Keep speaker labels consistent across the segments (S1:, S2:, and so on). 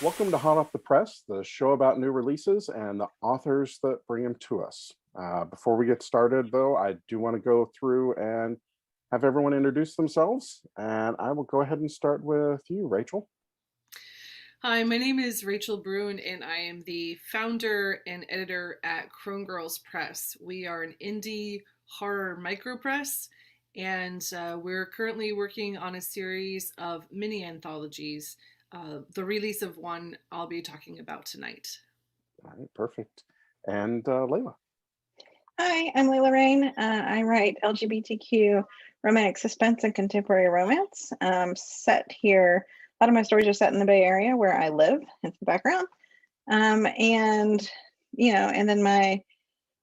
S1: Welcome to Hot Off the Press, the show about new releases and the authors that bring them to us. Before we get started, though, I do want to go through and have everyone introduce themselves. And I will go ahead and start with you, Rachel.
S2: Hi, my name is Rachel Brune, and I am the founder and editor at Crone Girls Press. We are an indie horror micropress, and we're currently working on a series of mini anthologies. The release of one I'll be talking about tonight.
S1: All right, perfect. And Layla.
S3: Hi, I'm Layla Reyne. I write LGBTQ romantic suspense and contemporary romance. Set here, a lot of my stories are set in the Bay Area where I live. It's the background. And and then my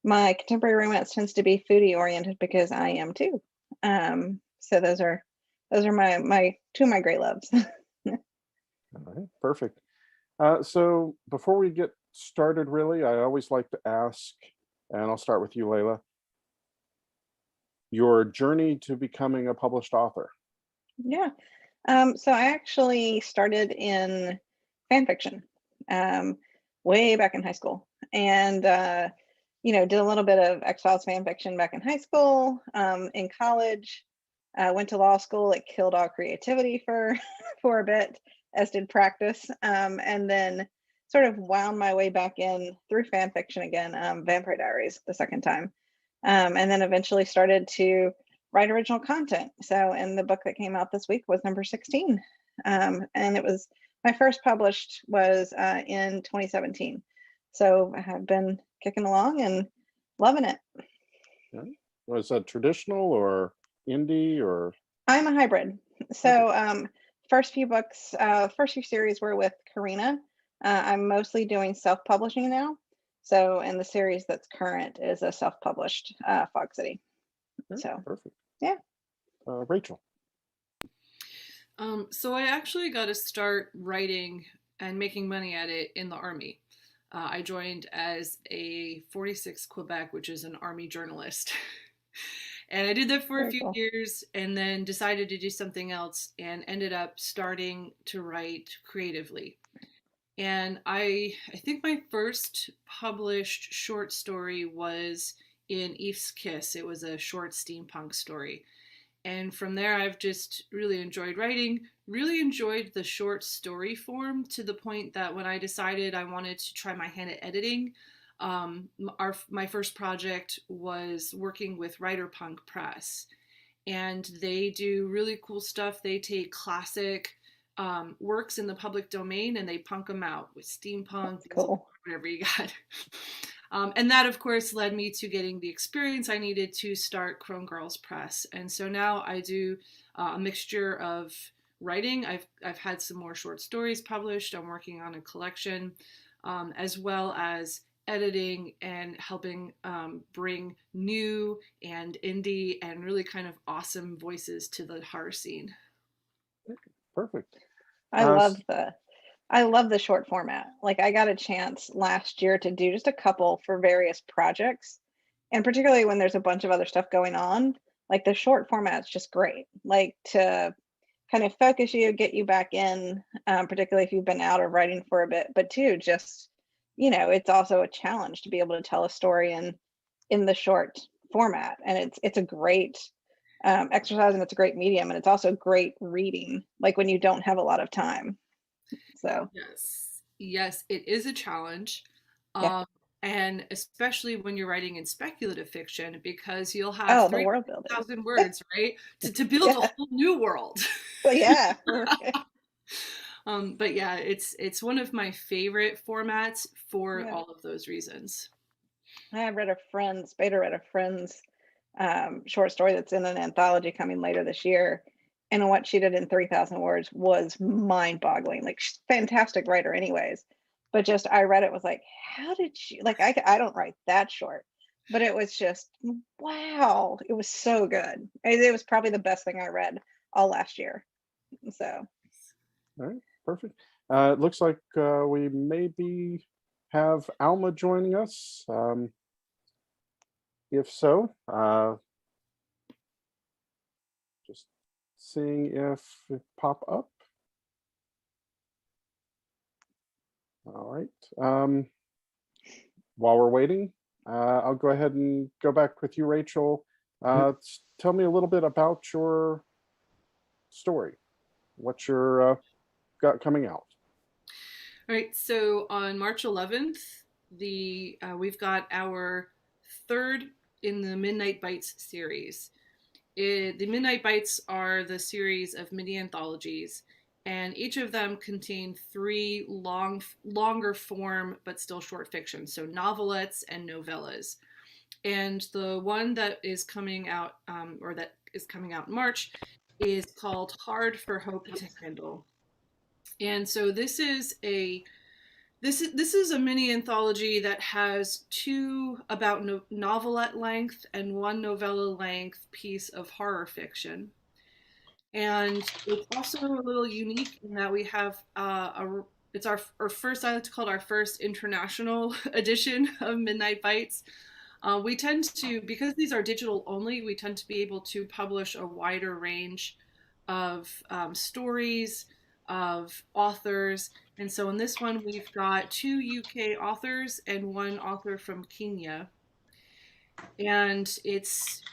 S3: contemporary romance tends to be foodie oriented because I am too. So those are my two of my great loves.
S1: All right, perfect. So before we get started, really, I always like to ask, and I'll start with you, Layla, your journey to becoming a published author.
S3: Yeah. So I actually started in fan fiction way back in high school, and did a little bit of X-Files fan fiction back in high school. In college, went to law school. It killed all creativity for for a bit, as did practice, and then sort of wound my way back in through fan fiction again. Vampire Diaries the second time, and then eventually started to write original content. So, and the book that came out this week was number 16. And it was my first published was in 2017. So I have been kicking along and loving it.
S1: Yeah. Was that traditional or indie or
S3: I'm a hybrid.
S1: hybrid?
S3: So, first few series were with Karina. I'm mostly doing self-publishing now. So, and the series that's current is a self-published Fog City.
S1: Yeah,
S3: So,
S1: perfect.
S3: yeah.
S1: Rachel.
S2: So I actually got to start writing and making money at it in the Army. I joined as a 46 Quebec, which is an Army journalist. And I did that for a
S3: Very
S2: few
S3: cool.
S2: years and then decided to do something else and ended up starting to write creatively. And I think my first published short story was in Eve's Kiss. It was a short steampunk story. And from there, I've just really enjoyed writing, really enjoyed the short story form to the point that when I decided I wanted to try my hand at editing, my first project was working with Writer Punk Press. And they do really cool stuff. They take classic works in the public domain and they punk them out with steampunk,
S3: That's cool.
S2: whatever you got. And that, of course, led me to getting the experience I needed to start Crone Girls Press. And so now I do a mixture of writing. I've had some more short stories published. I'm working on a collection, as well as editing and helping bring new and indie and really kind of awesome voices to the horror scene.
S1: Perfect.
S3: I
S1: Uh,
S3: love
S1: s-
S3: the I love the short format. Like I got a chance last year to do just a couple for various projects. And particularly when there's a bunch of other stuff going on, like the short format's just great. Like to kind of focus you, get you back in, particularly if you've been out of writing for a bit. But two, just it's also a challenge to be able to tell a story in the short format, and it's a great exercise, and it's a great medium, and it's also great reading, like when you don't have a lot of time. So
S2: Yes, yes, it is a challenge.
S3: yeah.
S2: Um, and especially when you're writing in speculative fiction, because you'll have
S3: Oh, the world building.
S2: 300,000 words, right? To build a
S3: Yeah.
S2: whole new world.
S3: Well, yeah.
S2: But yeah, it's one of my favorite formats for
S3: Yeah.
S2: all of those reasons.
S3: I read a friend's Beta read a friend's short story that's in an anthology coming later this year. And what she did in 3,000 words was mind boggling. Like, she's a fantastic writer, anyways. But just, I read it, was like, how did she, like, I don't write that short. But it was just, wow. It was so good. It was probably the best thing I read all last year. So,
S1: all right, perfect. It looks like we maybe have Alma joining us. If so, just seeing if it pop up. All right. While we're waiting, I'll go ahead and go back with you, Rachel. Tell me a little bit about your story. What you're got coming out.
S2: All right, so on March 11th, we've got our third in the Midnight Bites series. The Midnight Bites are the series of mini anthologies, and each of them contain three longer form but still short fiction, so novelettes and novellas. And the one that is coming out, that is coming out in March, is called Hard for Hope to Handle. And so this is a mini anthology that has two about novelette length and one novella length piece of horror fiction. And it's also a little unique in that we have it's our first, I like to call it our first international edition of Midnight Bites. We tend to, because these are digital only, we tend to be able to publish a wider range of stories, of authors. And so in this one, we've got 2 UK authors and 1 author from Kenya. And it's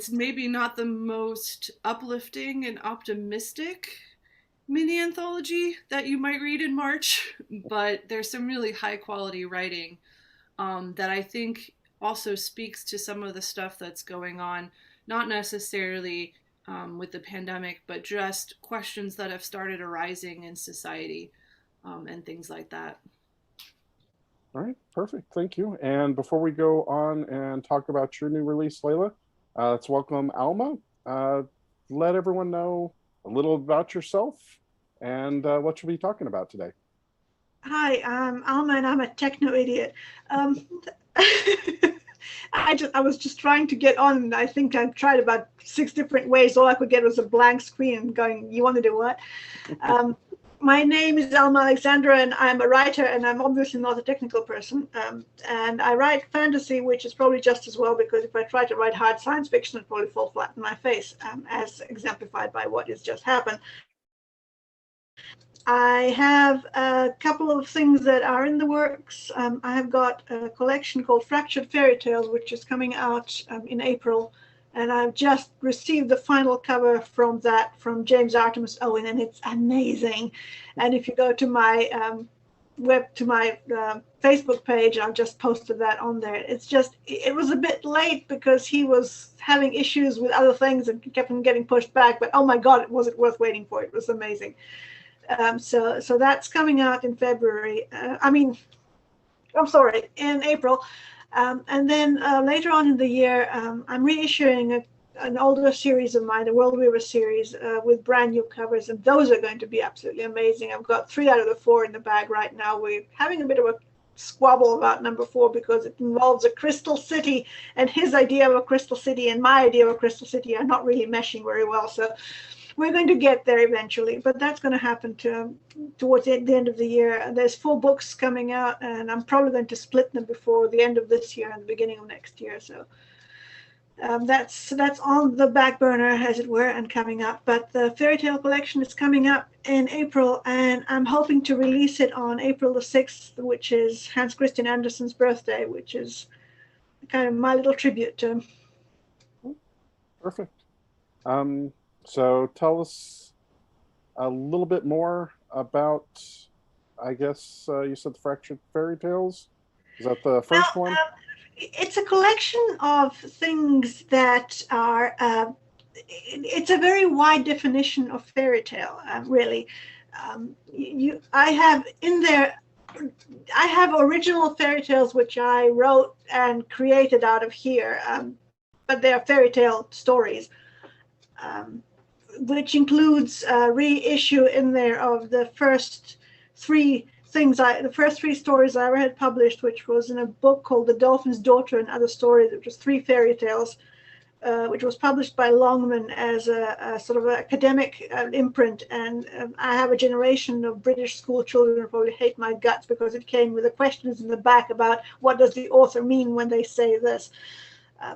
S2: maybe not the most uplifting and optimistic mini anthology that you might read in March, but there's some really high quality writing that I think also speaks to some of the stuff that's going on, not necessarily with the pandemic, but just questions that have started arising in society and things like that.
S1: All right, perfect. Thank you. And before we go on and talk about your new release, Layla, let's welcome Alma. Let everyone know a little about yourself and what you'll be talking about today.
S4: Hi, I'm Alma, and I'm a techno idiot. I was just trying to get on, and I think I've tried about 6 different ways. All I could get was a blank screen going, you want to do what? My name is Alma Alexander, and I'm a writer, and I'm obviously not a technical person. And I write fantasy, which is probably just as well, because if I try to write hard science fiction, it'd probably fall flat in my face, as exemplified by what has just happened. I have a couple of things that are in the works. I have got a collection called Fractured Fairy Tales, which is coming out in April. And I've just received the final cover from James Artemis Owen, and it's amazing. And if you go to my Facebook page, I've just posted that on there. It was a bit late because he was having issues with other things and kept on getting pushed back. But oh my God, was it worth waiting for? It was amazing. So that's coming out in February. In April. And then later on in the year, I'm reissuing an older series of mine, the World Weaver series, with brand new covers, and those are going to be absolutely amazing. I've got 3 out of the 4 in the bag right now. We're having a bit of a squabble about number 4 because it involves a crystal city, and his idea of a crystal city and my idea of a crystal city are not really meshing very well. So we're going to get there eventually, but that's going to happen towards the end of the year. There's 4 books coming out, and I'm probably going to split them before the end of this year and the beginning of next year. So that's on the back burner, as it were, and coming up. But the fairy tale collection is coming up in April, and I'm hoping to release it on April the 6th, which is Hans Christian Andersen's birthday, which is kind of my little tribute to him.
S1: Perfect. So tell us a little bit more about, I guess you said the Fractured Fairy Tales. Is that the first one?
S4: It's a collection of things that are, it's a very wide definition of fairy tale, really. I have original fairy tales which I wrote and created out of here, but they are fairy tale stories. Which includes a reissue in there of the first 3 stories I ever had published, which was in a book called The Dolphin's Daughter and Other Stories, which was 3 fairy tales, which was published by Longman as a sort of academic imprint. And I have a generation of British school children who probably hate my guts because it came with the questions in the back about what does the author mean when they say this.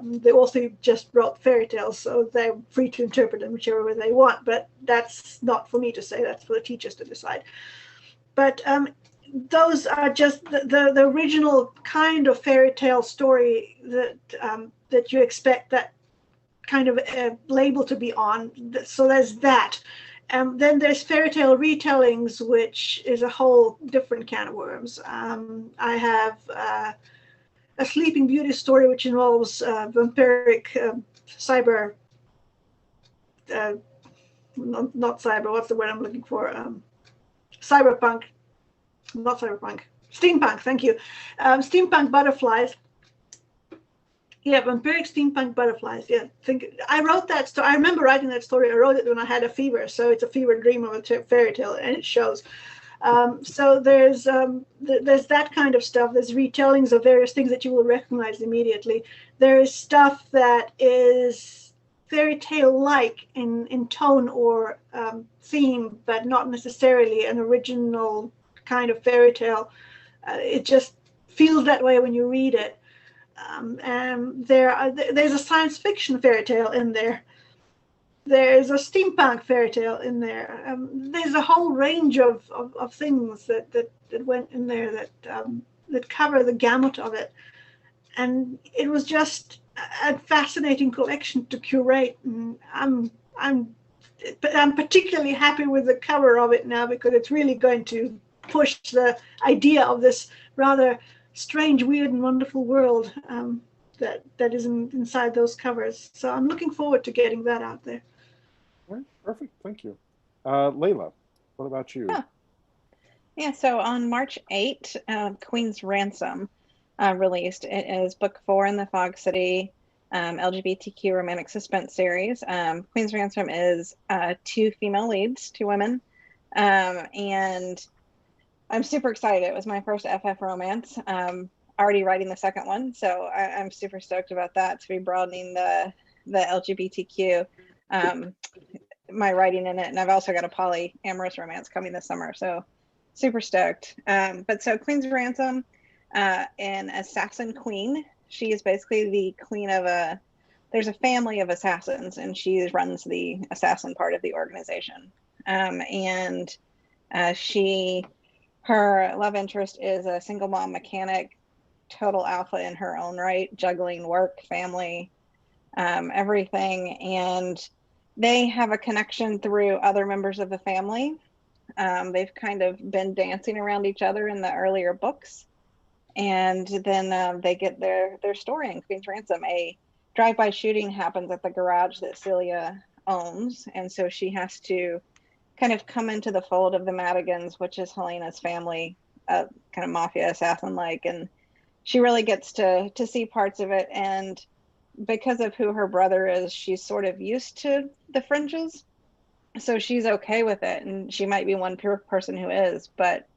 S4: The author just wrote fairy tales, so they're free to interpret them whichever way they want, but that's not for me to say, that's for the teachers to decide. But those are just the original kind of fairy tale story that you expect that kind of label to be on. So there's that. Then there's fairy tale retellings, which is a whole different can of worms. I have a Sleeping Beauty story, which involves vampiric cyber, not cyber, what's the word I'm looking for? Cyberpunk, not cyberpunk, steampunk, thank you. Steampunk butterflies. Yeah, vampiric steampunk butterflies. Yeah, I wrote that story. I remember writing that story. I wrote it when I had a fever, so it's a fever dream of a fairy tale, and it shows. So there's that kind of stuff. There's retellings of various things that you will recognize immediately. There is stuff that is fairy tale-like in tone or theme, but not necessarily an original kind of fairy tale. It just feels that way when you read it. And there's a science fiction fairy tale in there. There's a steampunk fairy tale in there. There's a whole range of things that went in there that cover the gamut of it. And it was just a fascinating collection to curate. And I'm particularly happy with the cover of it now, because it's really going to push the idea of this rather strange, weird, and wonderful world that is inside those covers. So I'm looking forward to getting that out there.
S1: All right, perfect. Thank you. Layla, what about you?
S3: Yeah, so on March 8th, Queen's Ransom released. It is book 4 in the Fog City LGBTQ romantic suspense series. Queen's Ransom is 2 female leads, 2 women. And I'm super excited. It was my first FF romance. Already writing the second one, so I'm super stoked about that, to be broadening the LGBTQ, my writing in it. And I've also got a polyamorous romance coming this summer, so super stoked. But so Queen's Ransom, an assassin queen. She is basically the queen of there's a family of assassins, and she runs the assassin part of the organization. And her love interest is a single mom mechanic, total alpha in her own right, juggling work, family, everything. And they have a connection through other members of the family. They've kind of been dancing around each other in the earlier books. And then they get their story in Queen's Ransom. A drive-by shooting happens at the garage that Celia owns. And so she has to kind of come into the fold of the Madigans, which is Helena's family, kind of mafia assassin-like, and she really gets to see parts of it. And because of who her brother is, she's sort of used to the fringes, so she's okay with it. And she might be one person who is, but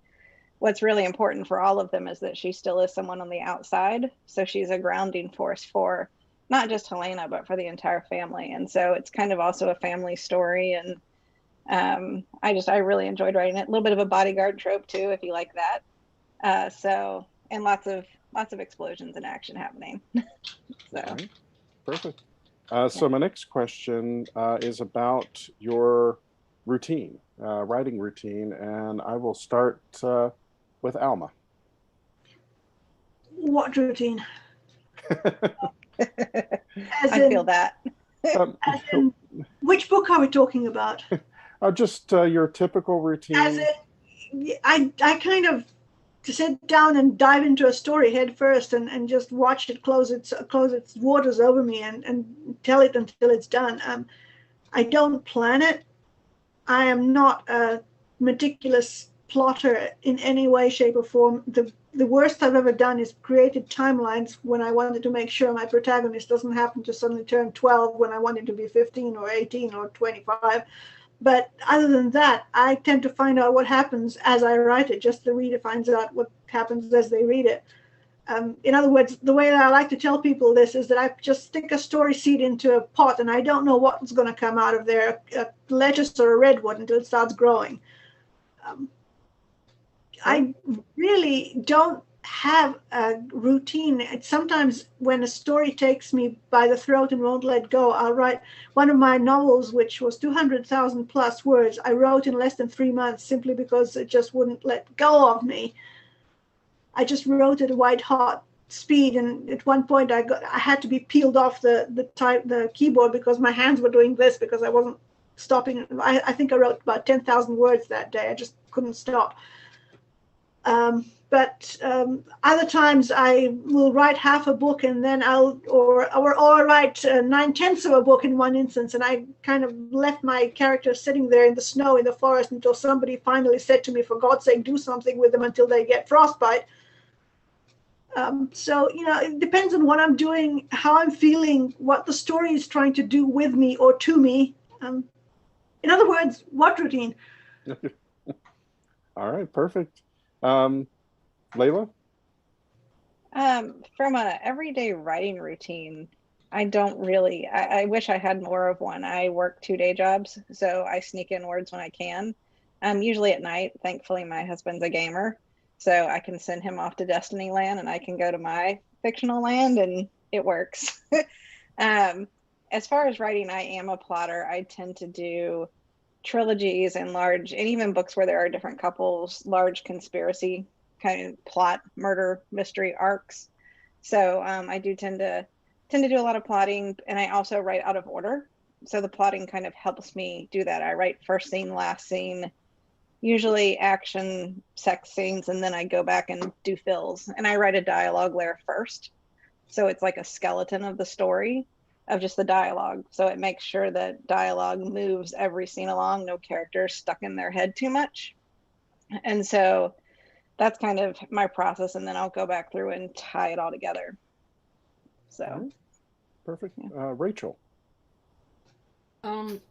S3: what's really important for all of them is that she still is someone on the outside. So she's a grounding force for not just Helena, but for the entire family. And so it's kind of also a family story. And I really enjoyed writing it. A little bit of a bodyguard trope too, if you like that. And lots of explosions and action happening. So
S1: right. Perfect. So my next question is about your routine, writing routine, and I will start with Alma.
S4: What routine?
S3: I feel that.
S4: As in, which book are we talking about?
S1: Just your typical routine.
S4: I kind of sit down and dive into a story head first and just watch it close its waters over me and tell it until it's done. I don't plan it. I am not a meticulous plotter in any way, shape, or form. The worst I've ever done is created timelines when I wanted to make sure my protagonist doesn't happen to suddenly turn 12 when I want him to be 15 or 18 or 25. But other than that, I tend to find out what happens as I write it. Just the reader finds out what happens as they read it. In other words, the way that I like to tell people this is that I just stick a story seed into a pot and I don't know what's going to come out of there, a lettuce or a redwood, until it starts growing. I really don't have a routine. Sometimes when a story takes me by the throat and won't let go, I'll write one of my novels, which was 200,000 plus words. I wrote in less than 3 months simply because it just wouldn't let go of me. I just wrote at a white hot speed, and at one point I had to be peeled off the keyboard because my hands were doing this because I wasn't stopping. I think I wrote about 10,000 words that day. I just couldn't stop. But other times I will write half a book and then or write 9/10 of a book in one instance. And I kind of left my character sitting there in the snow in the forest until somebody finally said to me, for God's sake, do something with them until they get frostbite. So, it depends on what I'm doing, how I'm feeling, what the story is trying to do with me or to me. In other words, what routine?
S1: All right, perfect. Layla?
S3: From a everyday writing routine, I don't really, I wish I had more of one. I work 2-day jobs, so I sneak in words when I can. Usually at night. Thankfully, my husband's a gamer, so I can send him off to Destiny Land and I can go to my fictional land and it works. As far as writing, I am a plotter. I tend to do trilogies and even books where there are different couples, large conspiracy kind of plot, murder, mystery arcs. So I do tend to do a lot of plotting, and I also write out of order. So the plotting kind of helps me do that. I write first scene, last scene, usually action, sex scenes, and then I go back and do fills. And I write a dialogue layer first. So it's like a skeleton of the story of just the dialogue. So it makes sure that dialogue moves every scene along, no characters stuck in their head too much. And so that's kind of my process. And then I'll go back through and tie it all together. So.
S1: Right. Perfect. Yeah. Rachel.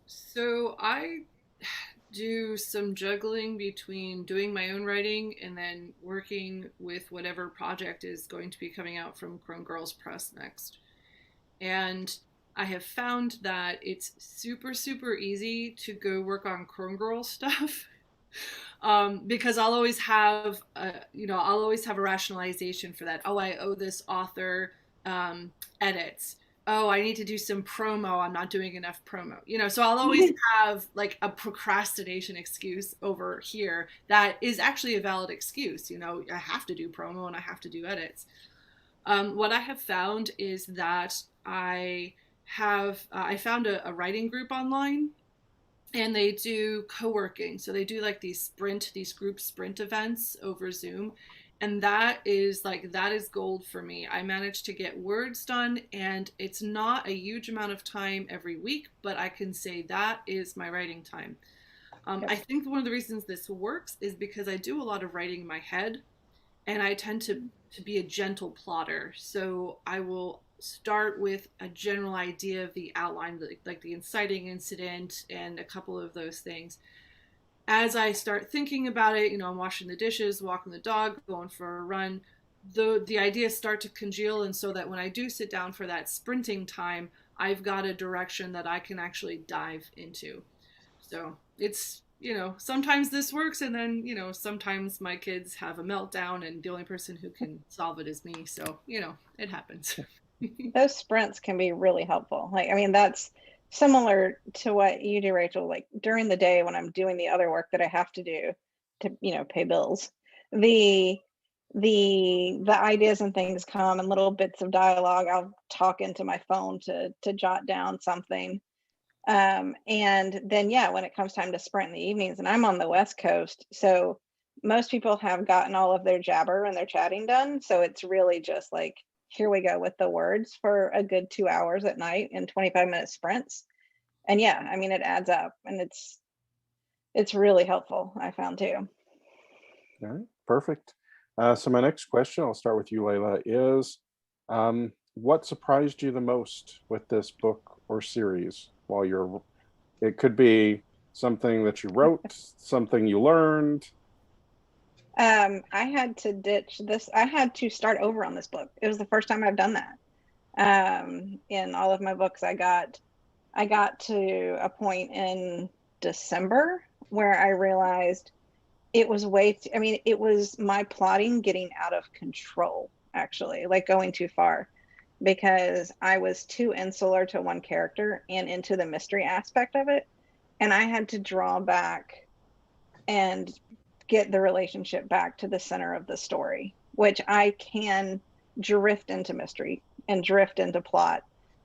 S2: So I do some juggling between doing my own writing and then working with whatever project is going to be coming out from Crone Girls Press next. And I have found that it's super, super easy to go work on Crone Girl stuff. Because I'll always have a rationalization for that. Oh, I owe this author edits. Oh, I need to do some promo. I'm not doing enough promo. So I'll always have like a procrastination excuse over here that is actually a valid excuse. I have to do promo and I have to do edits. What I have found is that I found a writing group online, and they do co-working. So they do like these group sprint events over Zoom. And that is gold for me. I managed to get words done, and it's not a huge amount of time every week, but I can say that is my writing time. I think one of the reasons this works is because I do a lot of writing in my head, and I tend to be a gentle plotter. So I will start with a general idea of the outline, like the inciting incident and a couple of those things. As I start thinking about it, I'm washing the dishes, walking the dog, going for a run, the ideas start to congeal. And so that when I do sit down for that sprinting time, I've got a direction that I can actually dive into. So it's, sometimes this works, and then, sometimes my kids have a meltdown and the only person who can solve it is me. So, it happens.
S3: Those sprints can be really helpful. That's similar to what you do, Rachel. Like during the day when I'm doing the other work that I have to do to, pay bills, the ideas and things come in little bits of dialogue. I'll talk into my phone to jot down something. And then, when it comes time to sprint in the evenings, and I'm on the West Coast, so most people have gotten all of their jabber and their chatting done. So it's really just like, here we go with the words for a good 2 hours at night in 25-minute sprints. And it adds up, and it's really helpful, I found too.
S1: All right, perfect. So my next question, I'll start with you, Layla, is what surprised you the most with this book or series it could be something that you wrote, something you learned.
S3: I had to ditch this. I had to start over on this book. It was the first time I've done that. In all of my books, I got to a point in December where I realized it was I mean, it was my plotting getting out of control, actually, like going too far, because I was too insular to one character and into the mystery aspect of it. And I had to draw back and get the relationship back to the center of the story, which I can drift into mystery and drift into plot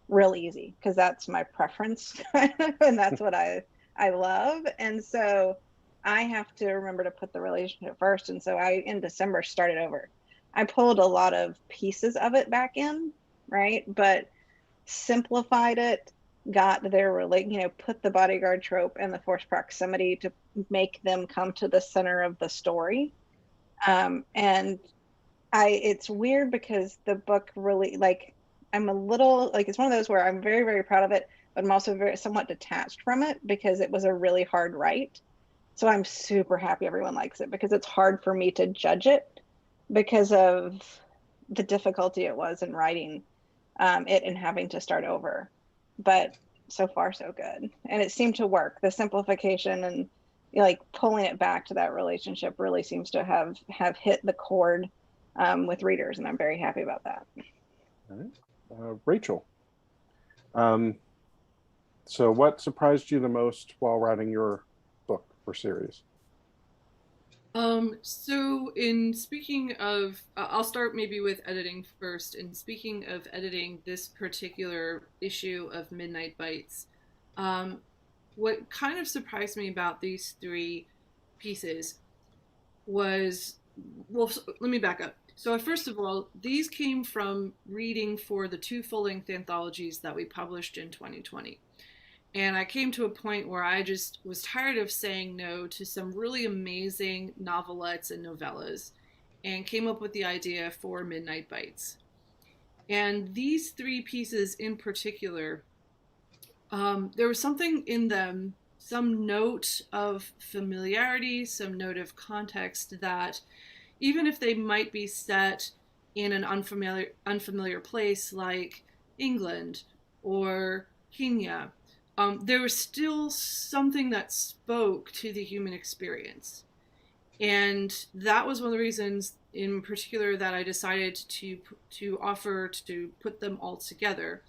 S3: real easy because that's my preference and that's what I love. And so I have to remember to put the relationship first. And so I, in December, started over. I pulled a lot of pieces of it back in, right? But simplified it, got their put the bodyguard trope and the forced proximity to make them come to the center of the story. And it's weird because the book really, like, I'm a little, like, it's one of those where I'm very, very proud of it, but I'm also very somewhat detached from it because it was a really hard write. So I'm super happy everyone likes it because it's hard for me to judge it because of the difficulty it was in writing it and having to start over. But so far so good, and it seemed to work. The simplification and like pulling it back to that relationship really seems to have hit the chord with readers, and I'm very happy about that.
S1: All right. Rachel, so what surprised you the most while writing your book or series?
S2: So in speaking of, I'll start maybe with editing first. In speaking of editing this particular issue of Midnight Bites, what kind of surprised me about these three pieces was, well, let me back up. So first of all, these came from reading for the 2 full-length anthologies that we published in 2020. And I came to a point where I just was tired of saying no to some really amazing novelettes and novellas and came up with the idea for Midnight Bites. And these 3 pieces in particular, there was something in them, some note of familiarity, some note of context that even if they might be set in an unfamiliar place like England or Kenya, there was still something that spoke to the human experience. And that was one of the reasons in particular that I decided to offer to put them all together.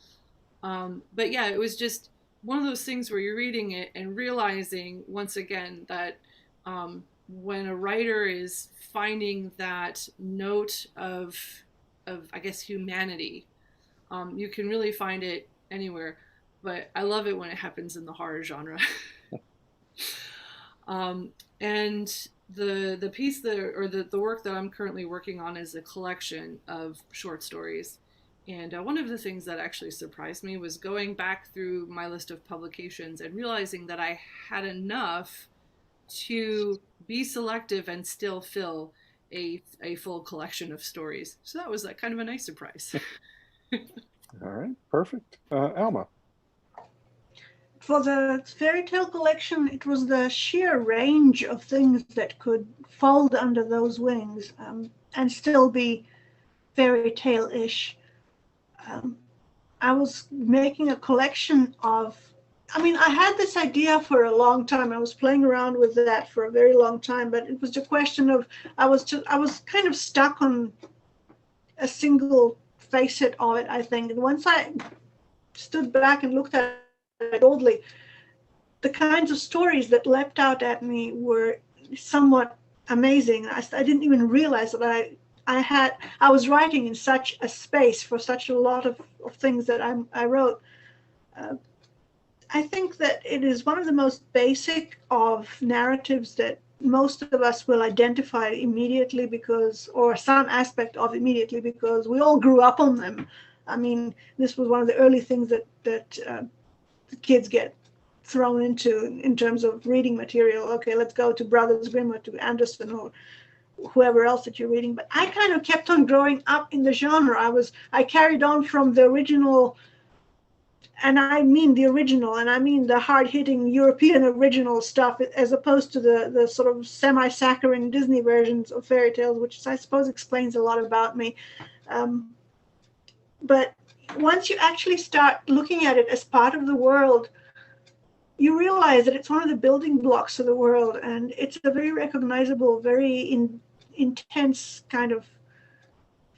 S2: But yeah, it was just one of those things where you're reading it and realizing once again that when a writer is finding that note of I guess humanity, you can really find it anywhere. But I love it when it happens in the horror genre. And the piece the work that I'm currently working on is a collection of short stories. And one of the things that actually surprised me was going back through my list of publications and realizing that I had enough to be selective and still fill a full collection of stories. So that was kind of a nice surprise.
S1: All right, perfect. Alma.
S4: For the fairy tale collection, it was the sheer range of things that could fold under those wings and still be fairy tale-ish. I was making a collection of, I mean, I had this idea for a long time. I was playing around with that for a very long time, but it was a question of, I was kind of stuck on a single facet of it, I think. And once I stood back and looked at boldly, the kinds of stories that leapt out at me were somewhat amazing. I didn't even realize that I was writing in such a space for such a lot of things that I wrote. I think that it is one of the most basic of narratives that most of us will identify immediately or some aspect of immediately because we all grew up on them. I mean, this was one of the early things that the kids get thrown into in terms of reading material. Okay, let's go to Brothers Grimm or to Anderson or whoever else that you're reading. But I kind of kept on growing up in the genre. I carried on from the original, and I mean the original, and I mean the hard-hitting European original stuff, as opposed to the sort of semi-saccharine Disney versions of fairy tales, which I suppose explains a lot about me. But once you actually start looking at it as part of the world, you realize that it's one of the building blocks of the world, and it's a very recognizable, very intense kind of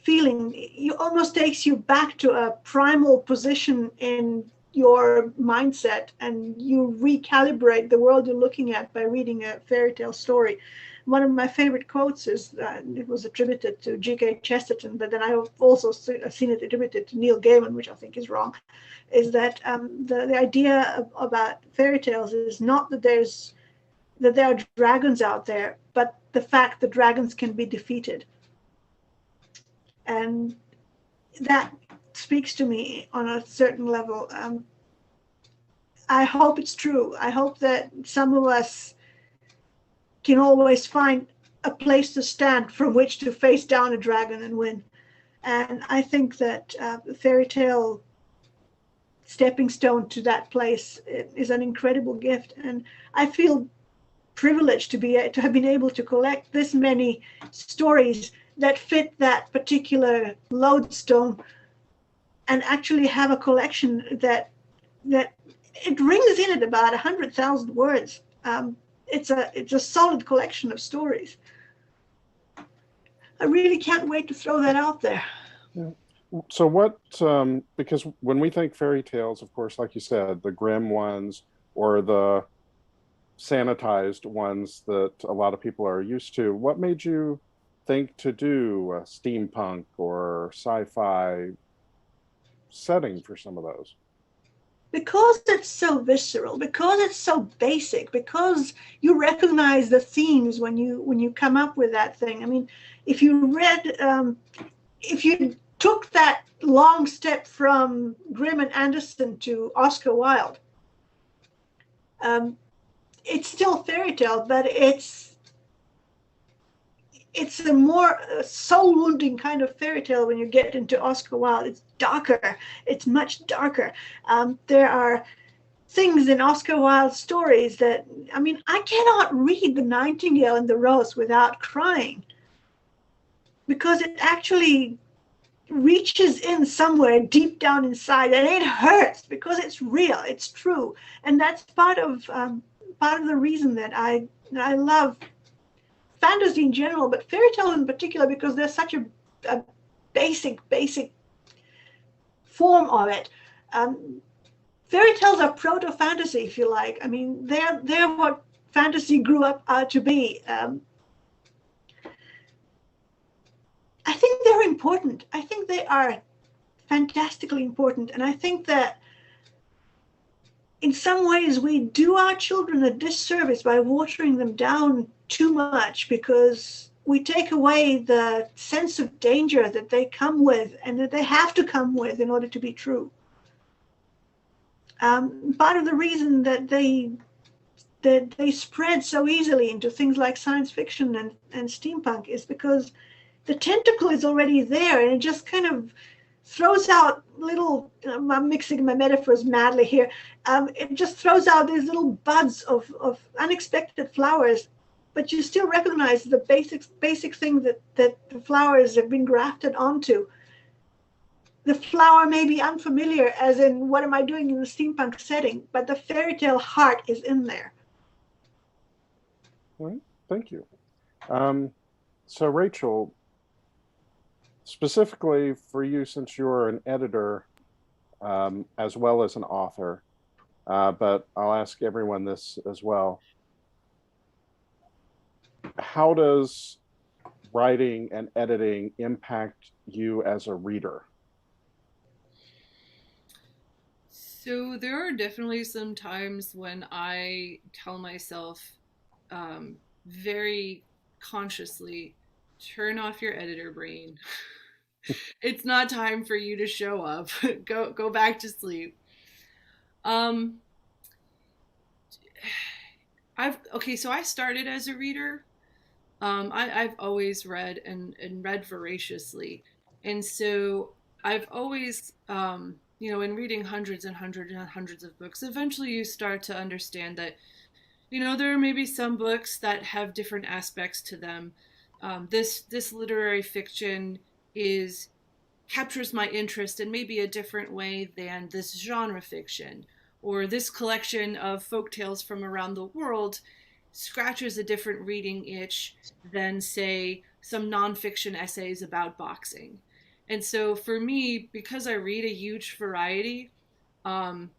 S4: feeling. It almost takes you back to a primal position in your mindset, and you recalibrate the world you're looking at by reading a fairy tale story. One of my favorite quotes is, it was attributed to G.K. Chesterton, but then I've also seen it attributed to Neil Gaiman, which I think is wrong, is that the idea about fairy tales is not that there are dragons out there, but the fact that dragons can be defeated. And that speaks to me on a certain level. I hope it's true. I hope that some of us can always find a place to stand from which to face down a dragon and win. And I think that the fairy tale stepping stone to that place is an incredible gift. And I feel privileged to have been able to collect this many stories that fit that particular lodestone, and actually have a collection that it rings in at about 100,000 words. It's a solid collection of stories. I really can't wait to throw that out there.
S1: Yeah. So what, because when we think fairy tales, of course, like you said, the grim ones or the sanitized ones that a lot of people are used to, what made you think to do a steampunk or sci-fi setting for some of those?
S4: Because it's so visceral, because it's so basic, because you recognize the themes when you come up with that thing. I mean, if you took that long step from Grimm and Anderson to Oscar Wilde, it's still fairy tale, but it's a more soul-wounding kind of fairy tale when you get into Oscar Wilde. It's darker. It's much darker. There are things in Oscar Wilde's stories that, I mean, I cannot read The Nightingale and the Rose without crying, because it actually reaches in somewhere deep down inside, and it hurts because it's real, it's true. And that's part of the reason that I love fantasy in general, but fairy tales in particular, because they're such a basic form of it. Fairy tales are proto-fantasy, if you like. I mean, they're what fantasy grew up to be. I think they're important. I think they are fantastically important, and I think that in some ways we do our children a disservice by watering them down too much, because we take away the sense of danger that they come with and that they have to come with in order to be true. Part of the reason that they spread so easily into things like science fiction and steampunk is because the tentacle is already there, and it just kind of throws out little, I'm mixing my metaphors madly here, it just throws out these little buds of unexpected flowers, but you still recognize the basic thing that the flowers have been grafted onto. The flower may be unfamiliar, as in, what am I doing in the steampunk setting, but the fairy tale heart is in there.
S1: All right, thank you. So Rachel, specifically for you, since you're an editor as well as an author, but I'll ask everyone this as well. How does writing and editing impact you as a reader?
S2: So there are definitely some times when I tell myself very consciously, turn off your editor brain. It's not time for you to show up. Go back to sleep. So I started as a reader. I've always read and read voraciously. And so I've always, in reading hundreds and hundreds and hundreds of books, eventually you start to understand that, there may be some books that have different aspects to them. This literary fiction captures my interest in maybe a different way than this genre fiction. or this collection of folk tales from around the world scratches a different reading itch than, say, some nonfiction essays about boxing. And so for me, because I read a huge variety, um,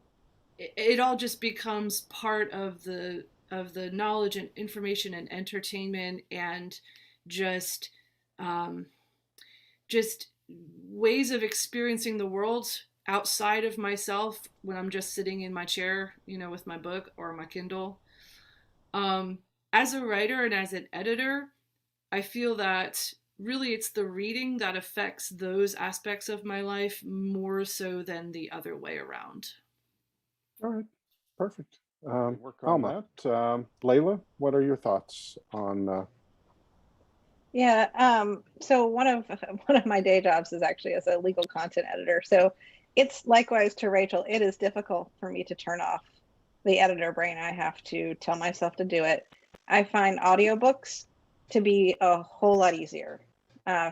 S2: it all just becomes part of the knowledge and information and entertainment, and just um, just ways of experiencing the world outside of myself when I'm just sitting in my chair, with my book or my Kindle. Um, as a writer and as an editor, I feel that really it's the reading that affects those aspects of my life more so than the other way around.
S1: All right, perfect.
S5: Work on
S1: Alma, Layla, what are your thoughts on?
S3: Yeah. So one of one of my day jobs is actually as a legal content editor. So it's likewise to Rachel. It is difficult for me to turn off the editor brain. I have to tell myself to do it. I find audiobooks to be a whole lot easier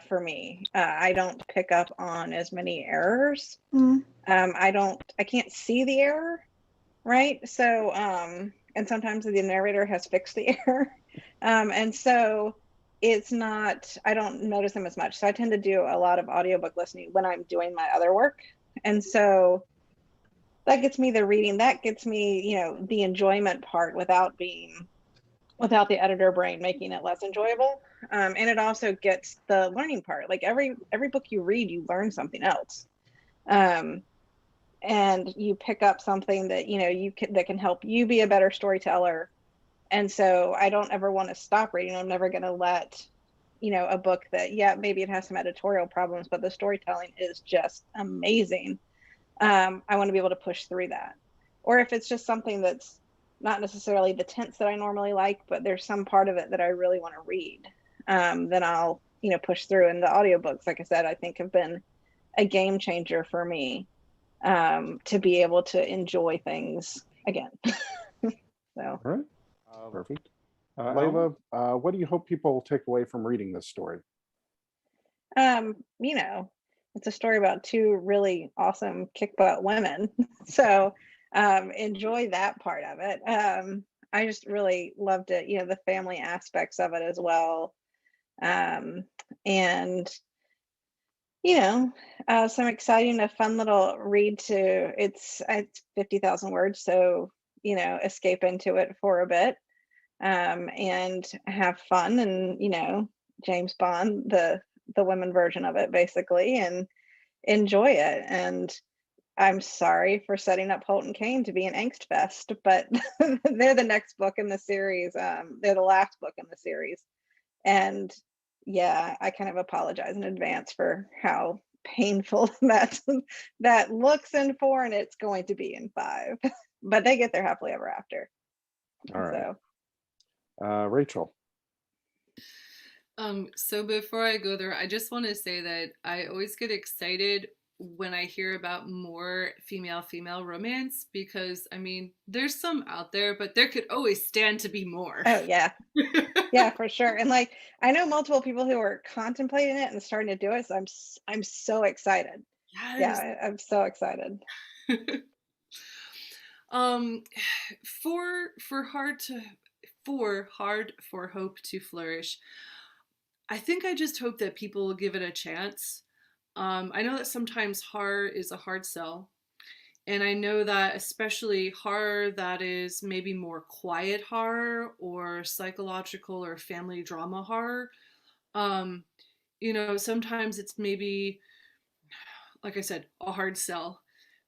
S3: for me. I don't pick up on as many errors.
S4: Mm.
S3: I can't see the error, right? So, and sometimes the narrator has fixed the error. And so it's not, I don't notice them as much. So I tend to do a lot of audiobook listening when I'm doing my other work. And so that gets me the reading, that gets me, the enjoyment part without the editor brain making it less enjoyable. And it also gets the learning part. Like every book you read, you learn something else. And you pick up something that, that can help you be a better storyteller. And so I don't ever want to stop reading. I'm never going to let, a book that, yeah, maybe it has some editorial problems, but the storytelling is just amazing. I want to be able to push through that. Or if it's just something that's not necessarily the tense that I normally like, but there's some part of it that I really want to read, then I'll, push through. And the audiobooks, like I said, I think have been a game changer for me, to be able to enjoy things again. So.
S1: All right, perfect. Layla, what do you hope people take away from reading this story?
S3: It's a story about two really awesome kick butt women. So enjoy that part of it. I just really loved it, the family aspects of it as well. And some exciting, a fun little read to, it's 50,000 words. So, escape into it for a bit, and have fun, and, James Bond, the women version of it basically, and enjoy it. And I'm sorry for setting up Holt and Kane to be an angst fest, but they're the next book in the series. They're the last book in the series. And yeah, I kind of apologize in advance for how painful that looks in 4, and it's going to be in 5. But they get their happily ever after.
S1: All right.
S3: So
S1: Rachel.
S2: So before I go there, I just want to say that I always get excited when I hear about more female romance, because there's some out there, but there could always stand to be more.
S3: Oh yeah. Yeah, for sure. And like, I know multiple people who are contemplating it and starting to do it. So I'm so excited.
S2: Yes.
S3: Yeah, I'm so excited.
S2: For hope to flourish, I think I just hope that people will give it a chance. I know that sometimes horror is a hard sell, and I know that especially horror that is maybe more quiet horror or psychological or family drama horror, sometimes it's maybe, like I said, a hard sell.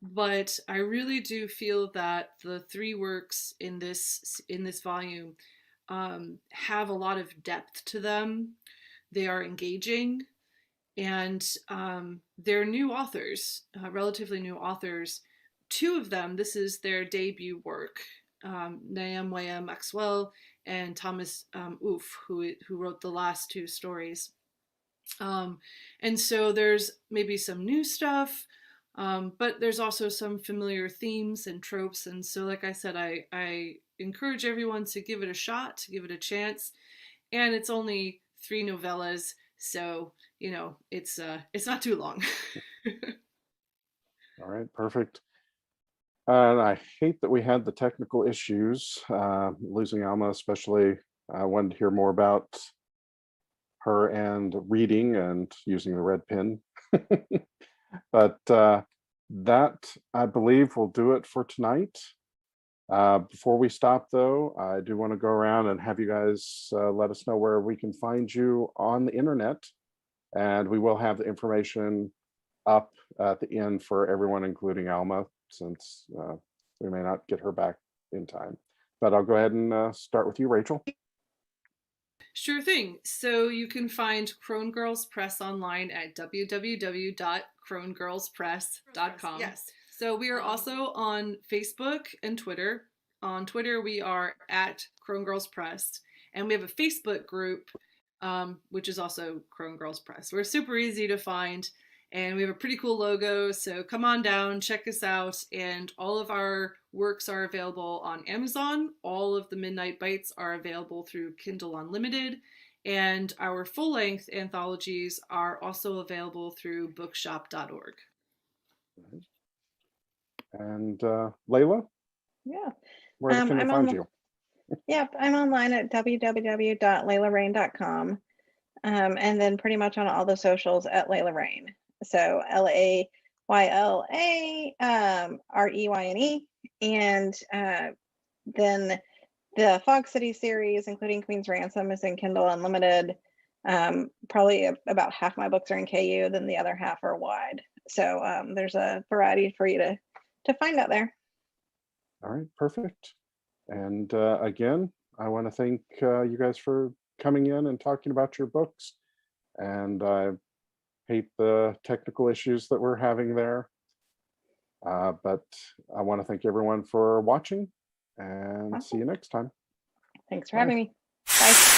S2: But I really do feel that the 3 works in this volume have a lot of depth to them. They are engaging, and they're new authors, relatively new authors. 2 of them, this is their debut work. Naomi Maxwell and Thomas Oof, who wrote the last 2 stories. And so there's maybe some new stuff, but there's also some familiar themes and tropes. And so, like I said, I encourage everyone to give it a shot, to give it a chance. And it's only 3 novellas, so it's not too long.
S1: All right, perfect. And I hate that we had the technical issues, losing Alma, especially. I wanted to hear more about her and reading and using the red pen. But that, I believe, will do it for tonight. Before we stop, though, I do want to go around and have you guys let us know where we can find you on the internet. And we will have the information up at the end for everyone, including Alma, since we may not get her back in time. But I'll go ahead and start with you, Rachel.
S2: Sure thing. So you can find Crone Girls Press online at www.cronegirlspress.com. Yes. So we are also on Facebook and Twitter. On Twitter, we are at Crone Girls Press, and we have a Facebook group, which is also Crone Girls Press. We're super easy to find, and we have a pretty cool logo. So come on down, check us out, and all of our works are available on Amazon. All of the Midnight Bites are available through Kindle Unlimited, and our full-length anthologies are also available through bookshop.org.
S1: And Layla,
S3: Yeah.
S1: where can they find you?
S3: Yep, I'm online at www.laylareyne.com. And then pretty much on all the socials at Layla Reyne. So LAYLA REYNE. And then the Fog City series, including Queen's Ransom, is in Kindle Unlimited. Probably about half my books are in KU, then the other half are wide. So there's a variety for you to find out there.
S1: All right, perfect. And again, I want to thank you guys for coming in and talking about your books. And I hate the technical issues that we're having there. But I want to thank everyone for watching, and see you next time.
S3: Thanks for having me. Bye.